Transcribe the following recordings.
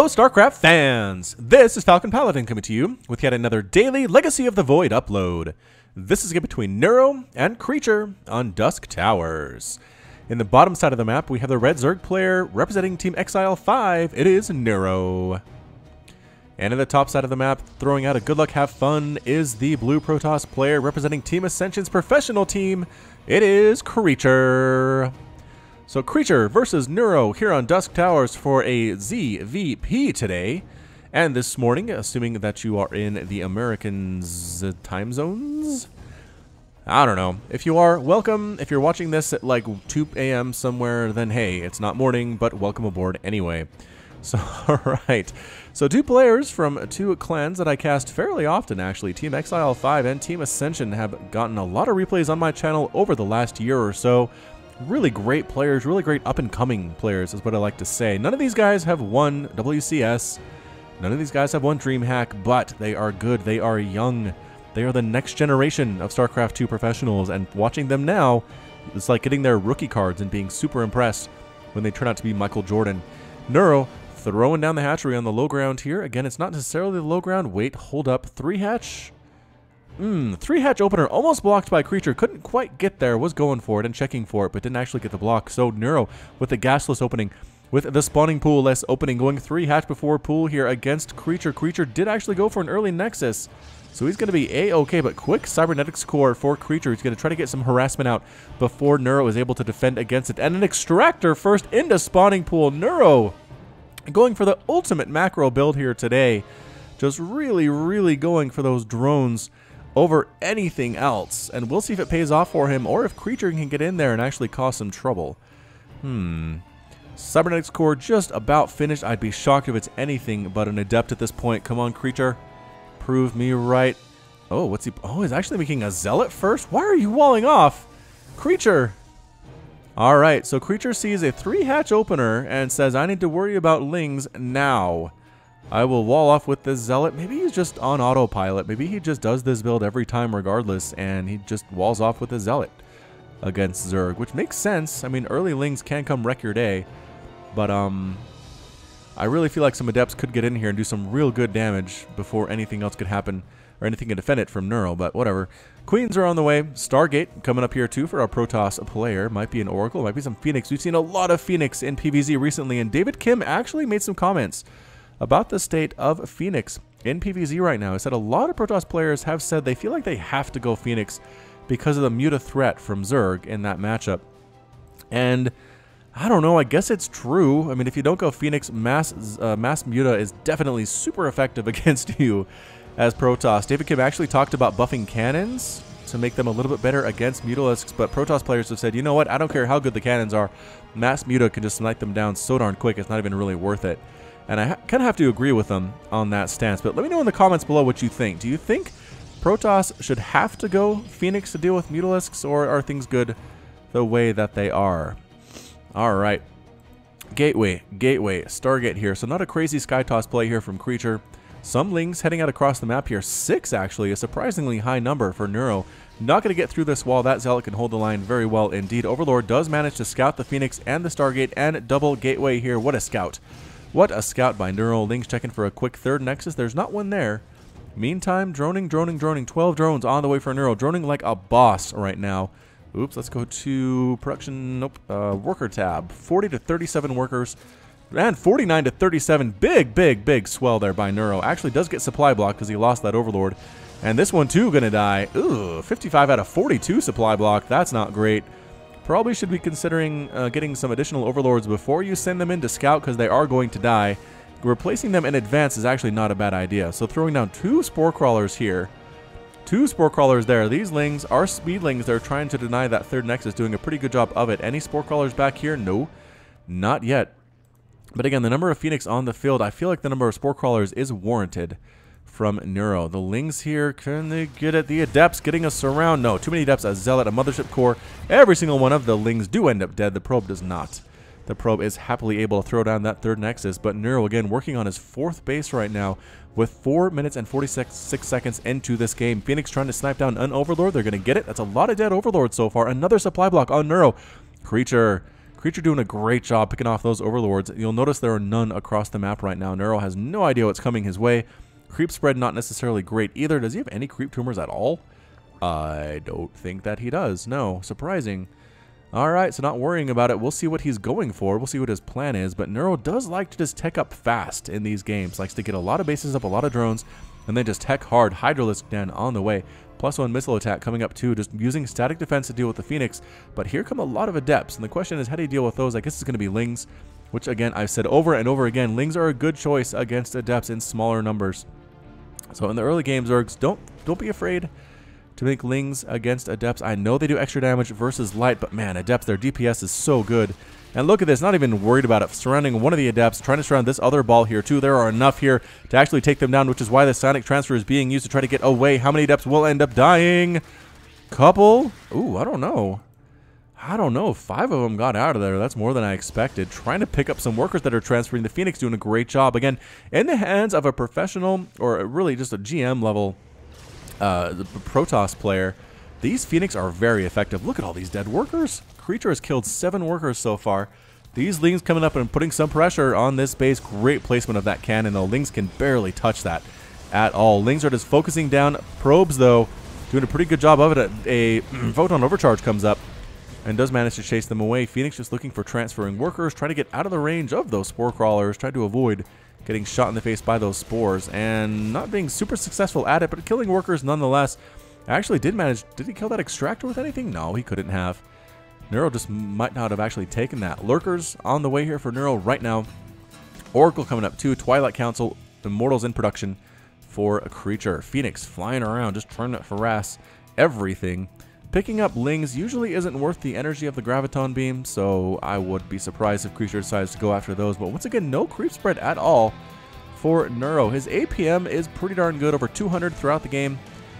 Hello, StarCraft fans! This is Falcon Paladin coming to you with yet another daily Legacy of the Void upload. This is a game between Neuro and Creature on Dusk Towers. In the bottom side of the map, we have the red Zerg player representing Team Exile 5. It is Neuro. And in the top side of the map, throwing out a good luck, have fun, is the blue Protoss player representing Team Ascension's professional team. It is Creature. So Creature versus Neuro here on Dusk Towers for a ZVP today. And this morning, assuming that you are in the American time zones? I don't know. If you are, welcome. If you're watching this at like 2 a.m. somewhere, then hey, it's not morning, but welcome aboard anyway. So, alright. So two players from two clans that I cast fairly often actually. Team Exile 5 and Team Ascension have gotten a lot of replays on my channel over the last year or so. Really great players, really great up-and-coming players is what I like to say. None of these guys have won WCS. None of these guys have won DreamHack, but they are good. They are young. They are the next generation of StarCraft 2 professionals, and watching them now, it's like getting their rookie cards and being super impressed when they turn out to be Michael Jordan. Neuro throwing down the hatchery on the low ground here. Again, it's not necessarily the low ground. Wait, hold up. 3-hatch? 3-hatch opener almost blocked by Creature. Couldn't quite get there. Was going for it and checking for it, but didn't actually get the block. So Neuro with the gasless opening, with the spawning pool less opening, going 3-hatch before pool here against Creature. Creature did actually go for an early Nexus, so he's going to be A-okay, but quick Cybernetics core for Creature. He's going to try to get some harassment out before Neuro is able to defend against it. And an Extractor first into spawning pool. Neuro going for the ultimate macro build here today. Just really going for those drones over anything else, and we'll see if it pays off for him or if Creature can get in there and actually cause some trouble. Cybernetics core just about finished. I'd be shocked if it's anything but an adept at this point. Come on, Creature, prove me right. Oh, what's he? Oh, he's actually making a zealot first. Why are you walling off, Creature? All right, so Creature sees a 3-hatch opener and says, I need to worry about lings now. I will wall off with this zealot. Maybe he's just on autopilot. Maybe he just does this build every time regardless, and he just walls off with a zealot against Zerg, which makes sense. I mean, early lings can come wreck your day, but I really feel like some adepts could get in here and do some real good damage before anything else could happen, or anything can defend it from Neuro, but whatever. Queens are on the way. Stargate coming up here too for our Protoss player. Might be an Oracle, might be some Phoenix. We've seen a lot of Phoenix in PvZ recently, and David Kim actually made some comments about the state of Phoenix in PvZ right now. He said a lot of Protoss players have said they feel like they have to go Phoenix because of the Muta threat from Zerg in that matchup. And I don't know, I guess it's true. I mean, if you don't go Phoenix, mass Muta is definitely super effective against you as Protoss. David Kim actually talked about buffing cannons to make them a little bit better against Mutalisks, but Protoss players have said, you know what, I don't care how good the cannons are, mass Muta can just snipe them down so darn quick, it's not even really worth it. And I kind of have to agree with them on that stance. But let me know in the comments below what you think. Do you think Protoss should have to go Phoenix to deal with Mutalisks, or are things good the way that they are? All right. Gateway, Stargate here. So not a crazy Skytoss play here from Creature. Some lings heading out across the map here. 6 actually, a surprisingly high number for Neuro. Not going to get through this wall. That Zealot can hold the line very well indeed. Overlord does manage to scout the Phoenix and the Stargate and double Gateway here. What a scout. What a scout by Neuro. Lings checking for a quick third Nexus. There's not one there. Meantime, droning. 12 drones on the way for Neuro. Droning like a boss right now. Oops, let's go to production. Nope. Worker tab. 40 to 37 workers. And 49 to 37. Big swell there by Neuro. Actually does get supply block because he lost that Overlord. And this one too gonna die. Ooh, 55 out of 42 supply block. That's not great. Probably should be considering getting some additional Overlords before you send them in to scout, because they are going to die. Replacing them in advance is actually not a bad idea. So throwing down 2 Spore Crawlers here. 2 Spore Crawlers there. These lings are speedlings. They're trying to deny that third Nexus, doing a pretty good job of it. Any Spore Crawlers back here? No, not yet. But again, the number of Phoenix on the field, I feel like the number of Spore Crawlers is warranted from Neuro. The lings here, can they get it? The adepts getting a surround. No, too many adepts. A zealot, a mothership core. Every single one of the lings do end up dead. The probe does not. The probe is happily able to throw down that third Nexus, but Neuro again working on his 4th base right now with 4 minutes and 46 seconds into this game. Phoenix trying to snipe down an Overlord. They're going to get it. That's a lot of dead Overlords so far. Another supply block on Neuro. Creature Creature doing a great job picking off those overlords. You'll notice there are none across the map right now. Neuro has no idea what's coming his way. Creep spread not necessarily great either. Does he have any creep tumors at all? I don't think that he does. No, surprising. Alright, so not worrying about it. We'll see what he's going for. We'll see what his plan is. But Neuro does like to just tech up fast in these games. Likes to get a lot of bases up, a lot of drones, and then just tech hard. Hydra-Lurker den on the way. +1 missile attack coming up too, just using static defense to deal with the Phoenix. But here come a lot of adepts, and the question is how do you deal with those? I guess it's going to be Lings, which again, I've said over and over again, Lings are a good choice against adepts in smaller numbers. So in the early games, Zergs, don't be afraid to make Lings against adepts. I know they do extra damage versus light, but man, adepts, their DPS is so good. And look at this, not even worried about it. Surrounding one of the adepts, trying to surround this other ball here too. There are enough here to actually take them down, which is why the sonic transfer is being used to try to get away. How many adepts will end up dying? Couple? Ooh, I don't know. 5 of them got out of there. That's more than I expected. Trying to pick up some workers that are transferring. The Phoenix doing a great job. Again, in the hands of a professional, or really just a GM level Protoss player, these Phoenix are very effective. Look at all these dead workers. Creature has killed 7 workers so far. These Lings coming up and putting some pressure on this base. Great placement of that cannon. The Lings can barely touch that at all. Lings are just focusing down. Probes, though, doing a pretty good job of it. A photon overcharge comes up and does manage to chase them away. Phoenix just looking for transferring workers, trying to get out of the range of those spore crawlers, trying to avoid getting shot in the face by those spores, and not being super successful at it, but killing workers nonetheless. Actually did manage. Did he kill that extractor with anything? No, he couldn't have. Neuro just might not have actually taken that. Lurkers on the way here for Neuro right now. Oracle coming up too. Twilight Council. Immortals in production for a Creature. Phoenix flying around, just trying to harass everything. Picking up Lings usually isn't worth the energy of the Graviton Beam, so I would be surprised if Creature decides to go after those. But once again, no creep spread at all for Neuro. His APM is pretty darn good, over 200 throughout the game.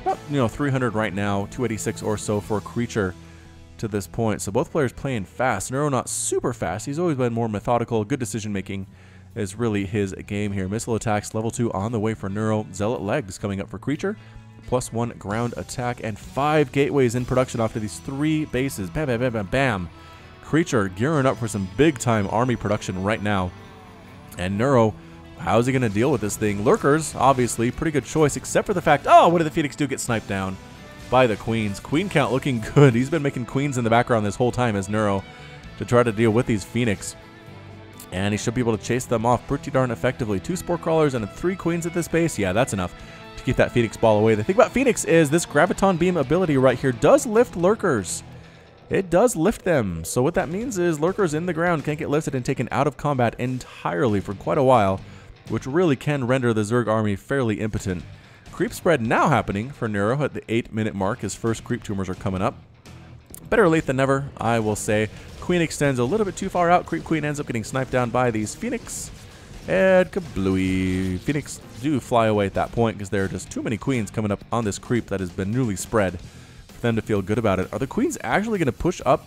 About 300 right now, 286 or so for a Creature to this point. So both players playing fast. Neuro not super fast. He's always been more methodical. Good decision making is really his game here. Missile attacks level 2 on the way for Neuro. Zealot legs coming up for Creature. +1 ground attack and 5 gateways in production off to these 3 bases. Bam, bam, bam, bam, bam. Creature gearing up for some big time army production right now. And Neuro, how's he going to deal with this thing? Lurkers, obviously, pretty good choice, except for the fact, oh, what did the Phoenix do? Get sniped down by the Queens. Queen count looking good. He's been making Queens in the background this whole time as Neuro to try to deal with these Phoenix. And he should be able to chase them off pretty darn effectively. 2 Spore Crawlers and 3 Queens at this base. Yeah, that's enough to keep that Phoenix ball away. The thing about Phoenix is this Graviton Beam ability right here does lift Lurkers. It does lift them. So what that means is Lurkers in the ground can't get lifted and taken out of combat entirely for quite a while, which really can render the Zerg army fairly impotent. Creep spread now happening for Neuro at the 8-minute mark. His first creep tumors are coming up. Better late than never, I will say. Queen extends a little bit too far out. Creep Queen ends up getting sniped down by these Phoenix. And kablooey. Phoenix do fly away at that point because there are just too many Queens coming up on this creep that has been newly spread for them to feel good about it. Are the Queens actually going to push up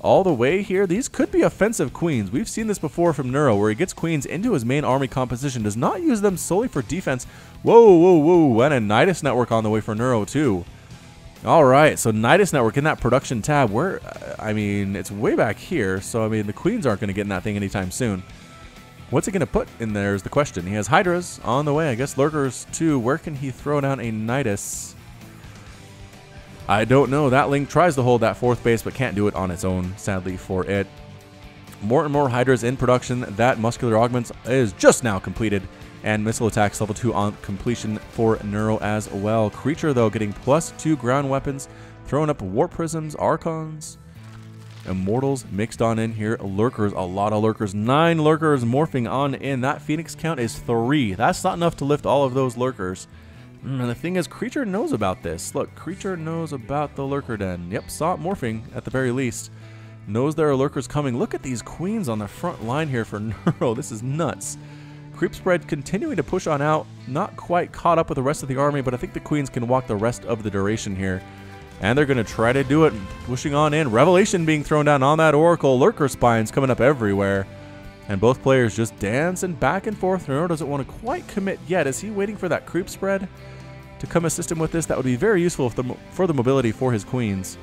all the way here? These could be offensive Queens. We've seen this before from Neuro, where he gets Queens into his main army composition, does not use them solely for defense. Whoa, whoa, whoa, and a Nydus network on the way for Neuro too. All right, so Nydus network in that production tab, where, I mean, it's way back here, so I mean, the Queens aren't going to get in that thing anytime soon. What's he going to put in there is the question. He has Hydras on the way, I guess Lurkers too. Where can he throw down a Nydus? I don't know. That Link tries to hold that 4th base, but can't do it on its own, sadly for it. More and more Hydras in production. That Muscular Augments is just now completed. And Missile Attacks level 2 on completion for Neuro as well. Creature, though, getting +2 ground weapons. Throwing up Warp Prisms, Archons, Immortals mixed on in here. Lurkers, a lot of Lurkers. 9 Lurkers morphing on in. That Phoenix count is 3. That's not enough to lift all of those Lurkers. And the thing is, Creature knows about this. Look, Creature knows about the Lurker Den. Yep, saw it morphing at the very least. Knows there are Lurkers coming. Look at these Queens on the front line here for Neuro. This is nuts. Creep spread continuing to push on out. Not quite caught up with the rest of the army, but I think the Queens can walk the rest of the duration here. And they're going to try to do it, pushing on in. Revelation being thrown down on that Oracle. Lurker spines coming up everywhere. And both players just dancing back and forth. Neuro doesn't want to quite commit yet. Is he waiting for that creep spread to come assist him with this? That would be very useful for the mobility for his Queens.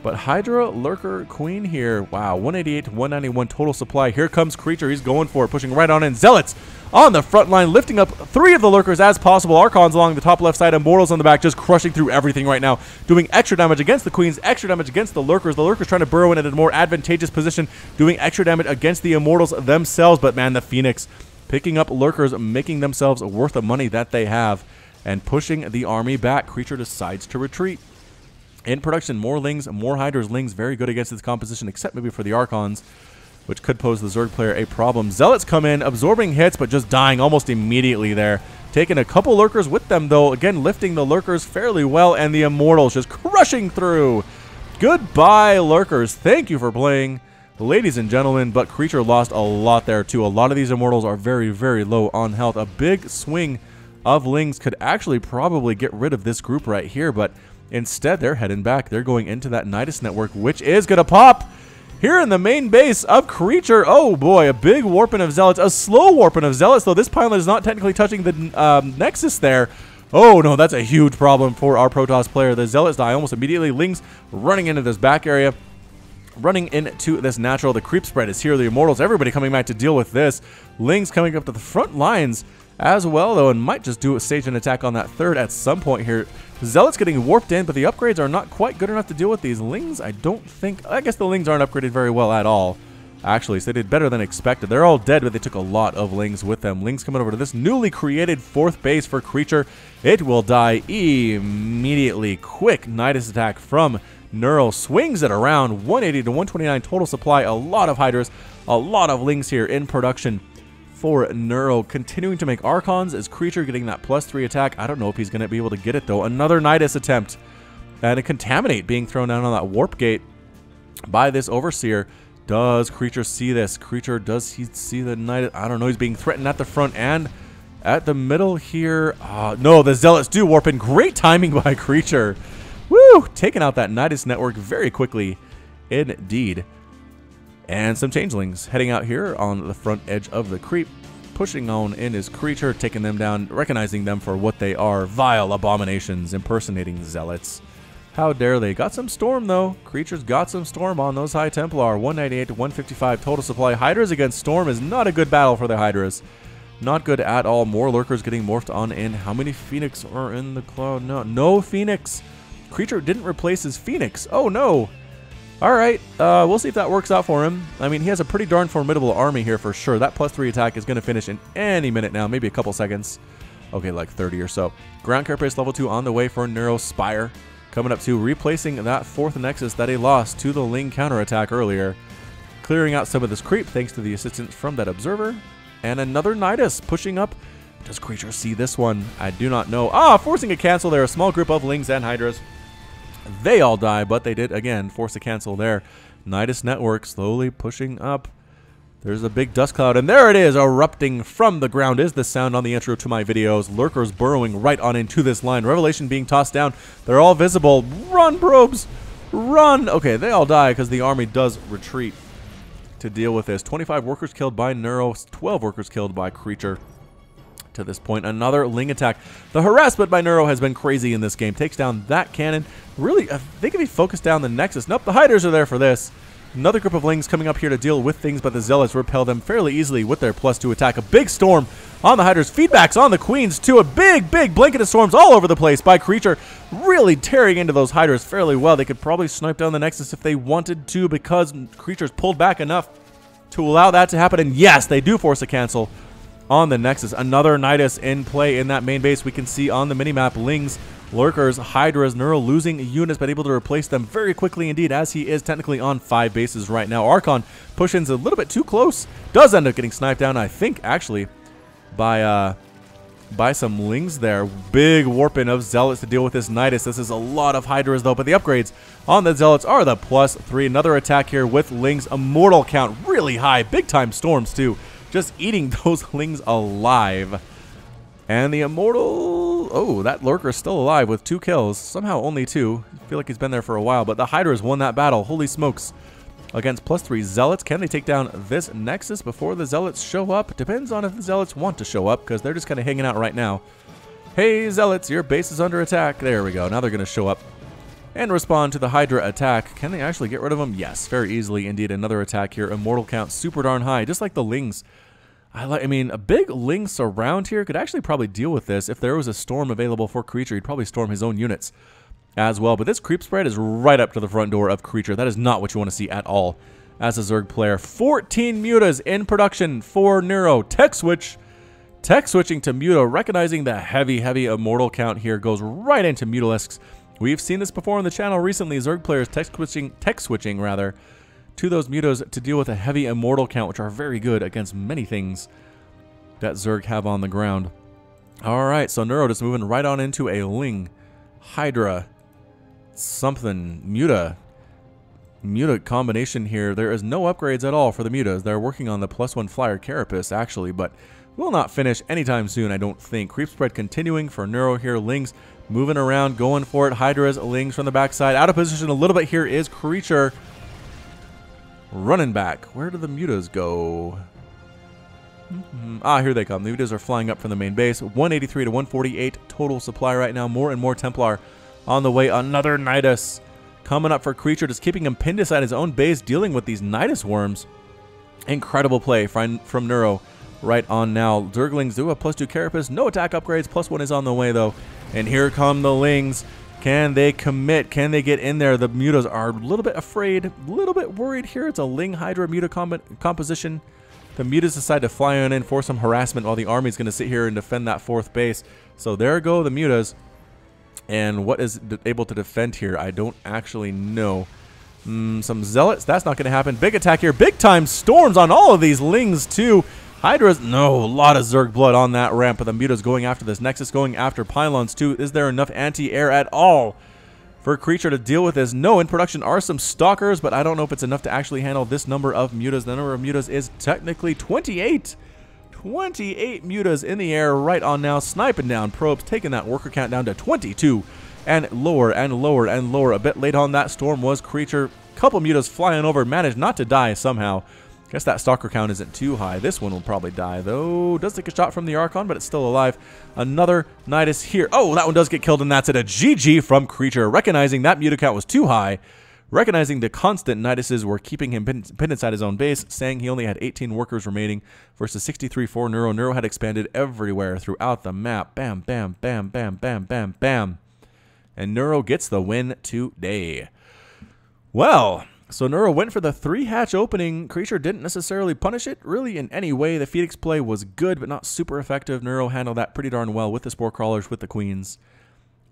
But Hydra-Lurker Queen here. Wow, 188 to 191 total supply. Here comes Creature. He's going for it, pushing right on in. Zealots on the front line, lifting up 3 of the Lurkers as possible. Archons along the top left side. Immortals on the back, just crushing through everything right now. Doing extra damage against the Queens, extra damage against the Lurkers. The Lurkers trying to burrow in at a more advantageous position, doing extra damage against the Immortals themselves. But man, the Phoenix picking up Lurkers, making themselves worth the money that they have, and pushing the army back. Creature decides to retreat. In production, more Lings, more Hydras. Lings very good against this composition, except maybe for the Archons, which could pose the Zerg player a problem. Zealots come in, absorbing hits, but just dying almost immediately there. Taking a couple Lurkers with them, though. Again, lifting the Lurkers fairly well, and the Immortals just crushing through. Goodbye, Lurkers. Thank you for playing, ladies and gentlemen, but Creature lost a lot there, too. A lot of these Immortals are very, very low on health. A big swing of Lings could actually probably get rid of this group right here, but instead, they're heading back. They're going into that Nydus network, which is going to pop here in the main base of Creature. Oh, boy, a big warping of Zealots. A slow warping of Zealots, though this pylon is not technically touching the Nexus there. Oh, no, that's a huge problem for our Protoss player. The Zealots die almost immediately. Lings running into this back area, running into this natural. The creep spread is here. The Immortals, everybody coming back to deal with this. Lings coming up to the front lines as well, though, and might just do a stage an attack on that third at some point here. Zealots getting warped in, but the upgrades are not quite good enough to deal with these Lings. I guess the Lings aren't upgraded very well at all, actually, so they did better than expected. They're all dead, but they took a lot of Lings with them. Lings coming over to this newly created 4th base for Creature. It will die immediately. Quick Nydus attack from Neuro, swings it around. 180 to 129 total supply. A lot of Hydras, a lot of Lings here in production for Neuro. Continuing to make Archons as Creature getting that +3 attack. I don't know if he's going to be able to get it, though. Another Nydus attempt. And a Contaminate being thrown down on that Warp Gate by this Overseer. Does Creature see this? Creature, does he see the Nydus? I don't know. He's being threatened at the front and at the middle here. No, the Zealots do warp in. Great timing by Creature. Woo! Taking out that Nydus network very quickly indeed. And some Changelings heading out here on the front edge of the creep. Pushing on in his Creature, taking them down, recognizing them for what they are. Vile abominations impersonating Zealots. How dare they? Got some Storm, though. Creature's got some Storm on those High Templar. 198 to 155 total supply. Hydras against Storm is not a good battle for the Hydras. Not good at all. More Lurkers getting morphed on in. How many Phoenix are in the cloud? No Phoenix. Creature didn't replace his Phoenix. Oh, no. Alright, we'll see if that works out for him. I mean, he has a pretty darn formidable army here for sure. That +3 attack is going to finish in any minute now, maybe a couple seconds. Okay, like 30 or so. Ground Carapace level 2 on the way for Neuro. Spire coming up to replacing that 4th Nexus that he lost to the Ling counterattack earlier. Clearing out some of this creep thanks to the assistance from that Observer. And another Nydus pushing up. Does Creature see this one? I do not know. Forcing a cancel there. A small group of Lings and Hydras. They all die, but they did, again, force a cancel there. Nydus network slowly pushing up. There's a big dust cloud, and there it is, erupting from the ground is the sound on the intro to my videos. Lurkers burrowing right on into this line. Revelation being tossed down. They're all visible. Run, probes! Run! Okay, they all die because the army does retreat to deal with this. 25 workers killed by Neuro, 12 workers killed by Creature. To this point, another Ling attack. The harassment by Neuro has been crazy in this game. Takes down that cannon. Really, I think if he focused down the Nexus. Nope, the Hydras are there for this. Another group of Lings coming up here to deal with things, but the Zealots repel them fairly easily with their +2 attack. A big storm on the Hydras. Feedbacks on the Queens, too. A big blanket of storms all over the place by Creature. Really tearing into those Hydras fairly well. They could probably snipe down the Nexus if they wanted to because Creature's pulled back enough to allow that to happen. And yes, they do force a cancel on the Nexus. Another Nydus in play in that main base. We can see on the minimap Lings, Lurkers, Hydras, Neuro losing units, but able to replace them very quickly indeed, as he is technically on 5 bases right now. Archon push-ins a little bit too close. Does end up getting sniped down, I think, actually, by some Lings there. Big warping of Zealots to deal with this Nydus. This is a lot of Hydras, though, but the upgrades on the Zealots are the +3. Another attack here with Lings. Immortal count really high. Big-time storms, too. Just eating those Lings alive. And the Immortal... Oh, that Lurker is still alive with 2 kills. Somehow only 2. I feel like he's been there for a while. But the Hydras won that battle. Holy smokes. Against +3 Zealots. Can they take down this Nexus before the Zealots show up? Depends on if the Zealots want to show up, because they're just kind of hanging out right now. Hey, Zealots, your base is under attack. There we go. Now they're going to show up. and respond to the Hydra attack. Can they actually get rid of them? Yes, very easily indeed. Another attack here. Immortal count super darn high, just like the Lings. I mean, a big Ling surround here could actually probably deal with this. If there was a storm available for Creature, he'd probably storm his own units as well. But this creep spread is right up to the front door of Creature. That is not what you want to see at all as a Zerg player. 14 mutas in production for Neuro. Tech switching to Muta, recognizing the heavy immortal count here goes right into Mutalisks. We've seen this before on the channel recently. Zerg players tech switching rather, to those mutas to deal with a heavy immortal count, which are very good against many things that Zerg have on the ground. Alright, so Neuro just moving right on into a Ling, Hydra, something, Muta combination here. There is no upgrades at all for the mutas. They're working on the +1 flyer Carapace actually, but will not finish anytime soon, I don't think. Creep spread continuing for Neuro here. Lings moving around, going for it. Hydras, Lings from the backside. Out of position a little bit here is Creature. Running back. Where do the mutas go? Ah, here they come. The mutas are flying up from the main base. 183 to 148 total supply right now. More and more Templar on the way. Another Nydus coming up for Creature, just keeping him pinned inside his own base, dealing with these Nydus worms. Incredible play from Neuro right on now. Zerglings do a +2 Carapace. No attack upgrades. +1 is on the way, though. And here come the Lings. Can they commit? Can they get in there? The mutas are a little bit afraid, a little bit worried here. It's a Ling Hydra muta composition. The mutas decide to fly on in for some harassment while the army's going to sit here and defend that 4th base. So there go the mutas. And what is able to defend here? I don't actually know. Some zealots. That's not going to happen. Big attack here. Big time storms on all of these Lings too. Hydras, no, a lot of Zerg blood on that ramp, but the mutas going after this. Nexus going after pylons too. Is there enough anti-air at all for Creature to deal with this? No, in production are some stalkers, but I don't know if it's enough to actually handle this number of mutas. The number of mutas is technically 28. 28 mutas in the air right on now, sniping down probes, taking that worker count down to 22. And lower and lower and lower. A bit late on that storm was Creature. Couple mutas flying over, managed not to die somehow. Guess that stalker count isn't too high. This one will probably die, though. Does take a shot from the Archon, but it's still alive. Another Nydus here. Oh, that one does get killed, and that's it. A GG from Creature. Recognizing that muta count was too high. Recognizing the constant Nyduses were keeping him pinned inside his own base. Saying he only had 18 workers remaining versus 63 for Neuro. Neuro had expanded everywhere throughout the map. Bam, bam, bam, bam, bam, bam, bam. And Neuro gets the win today. Well, so Neuro went for the 3-hatch opening. Creature didn't necessarily punish it really in any way. The Phoenix play was good, but not super effective. Neuro handled that pretty darn well with the Spore Crawlers, with the Queens,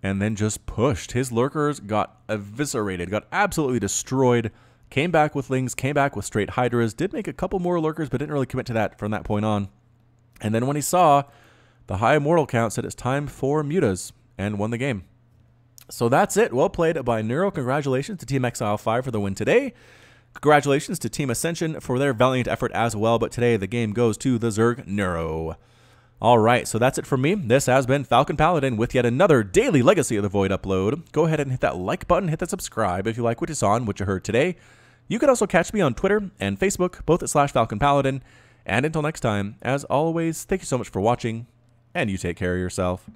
and then just pushed. His Lurkers got eviscerated, got absolutely destroyed. Came back with Lings, came back with straight Hydras. Did make a couple more Lurkers, but didn't really commit to that from that point on. And then when he saw the high immortal count, said it's time for mutas, and won the game. So that's it. Well played by Neuro. Congratulations to Team Exile 5 for the win today. Congratulations to Team Ascension for their valiant effort as well. But today the game goes to the Zerg Neuro. All right, so that's it from me. This has been Falcon Paladin with yet another daily Legacy of the Void upload. Go ahead and hit that like button, hit that subscribe if you like what you saw and what you heard today. You can also catch me on Twitter and Facebook, both at /Falcon Paladin. And until next time, as always, thank you so much for watching, and you take care of yourself.